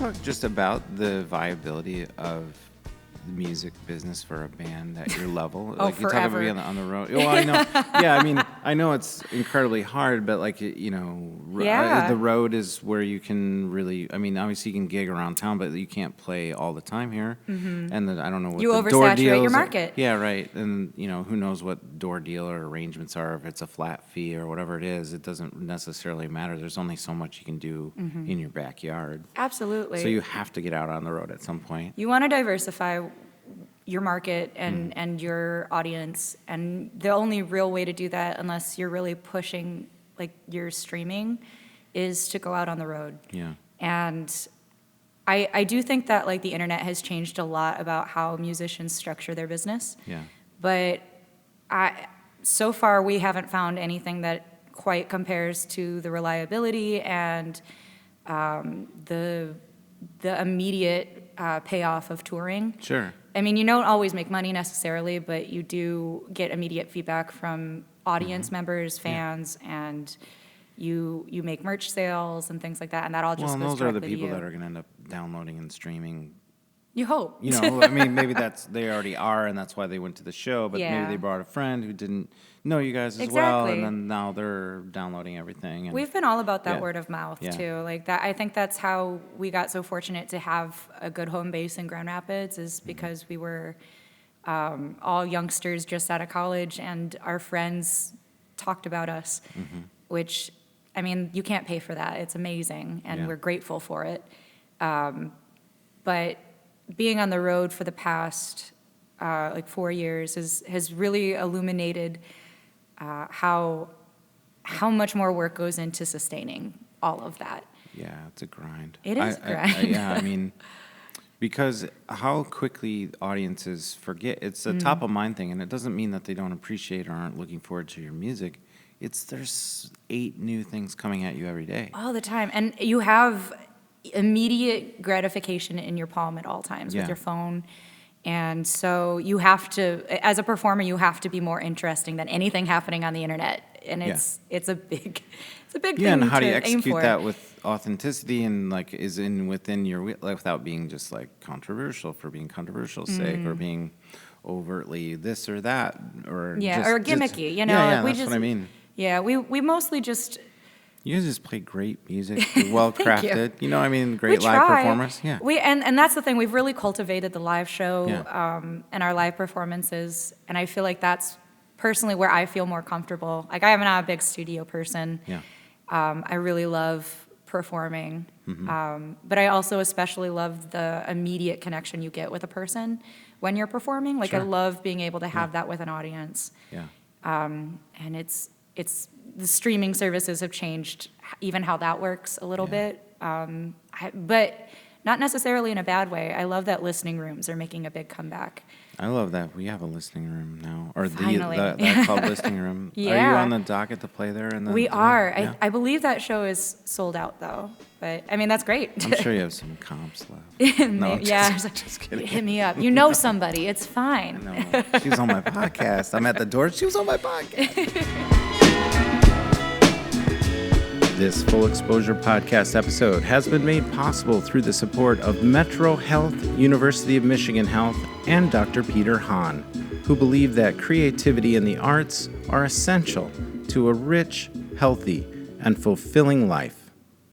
talk just about the viability of the music business for a band at your level? Oh, like you talk about forever. being on the road. Well, I know. Yeah, I mean, I know it's incredibly hard, but like Yeah. the road is where you can really. I mean, obviously you can gig around town, but you can't play all the time here. Mm-hmm. And I don't know what You the door oversaturate deals your are. market. Yeah, right. And who knows what door deal or arrangements are? If it's a flat fee or whatever it is, it doesn't necessarily matter. There's only so much you can do in your backyard. Absolutely. So you have to get out on the road at some point. You want to diversify your market and your audience, and the only real way to do that, unless you're really pushing like your streaming, is to go out on the road. Yeah. And I do think that like the internet has changed a lot about how musicians structure their business. Yeah. But so far we haven't found anything that quite compares to the reliability and the immediate payoff of touring. Sure. I mean, you don't always make money necessarily, but you do get immediate feedback from audience members, fans, and you make merch sales and things like that, and that all just Well, and goes those are the directly to people you. that are going to end up downloading and streaming. You hope. I mean, maybe they already are, and that's why they went to the show. But Yeah. maybe they brought a friend who didn't know you guys as well, Exactly. and then now they're downloading everything. And We've been all about that Yeah. word of mouth Yeah. too. Like that, I think that's how we got so fortunate to have a good home base in Grand Rapids, is Mm-hmm. because we were all youngsters just out of college, and our friends talked about us, Mm-hmm. which, I mean, you can't pay for that. It's amazing, and Yeah. we're grateful for it. But being on the road for the past like 4 years has really illuminated how much more work goes into sustaining all of that. yeah, it's a grind. It is a grind. Yeah, I mean, because how quickly audiences forget. It's a top of mind thing, and it doesn't mean that they don't appreciate or aren't looking forward to your music. There's 8 new things coming at you every day. All the time. And you have immediate gratification in your palm at all times Yeah. with your phone. And so you have to, as a performer, you have to be more interesting than anything happening on the internet. And it's a big thing Yeah, and how do you to aim execute for. that with authenticity and like within your without being just like controversial for being controversial's sake or being overtly this or that or Yeah, just, or just- gimmicky, you know? Yeah, like yeah, we that's just, what I mean. Yeah, we mostly just, You guys just play great music, well crafted. You know, I mean, great we live try. performers. Yeah, And that's the thing, we've really cultivated the live show Yeah. and our live performances, and I feel like that's personally where I feel more comfortable. Like, I'm not a big studio person. yeah, I really love performing, Mm-hmm. but I also especially love the immediate connection you get with a person when you're performing. Like, I Sure. love being able to have that with an audience. yeah. And it's the streaming services have changed even how that works a little Yeah. bit, but not necessarily in a bad way. I love that listening rooms are making a big comeback. I love that we have a listening room now, or Finally. that called listening room. Are you Yeah. on the docket to play there? We are. Yeah. I believe that show is sold out though, but I mean that's great. I'm sure you have some comps left. No, I'm Yeah. just kidding. Hit me up. You know somebody. It's fine. No, she was on my podcast. I'm at the door. She was on my podcast. This Full Exposure podcast episode has been made possible through the support of Metro Health, University of Michigan Health, and Dr. Peter Hahn, who believe that creativity and the arts are essential to a rich, healthy, and fulfilling life.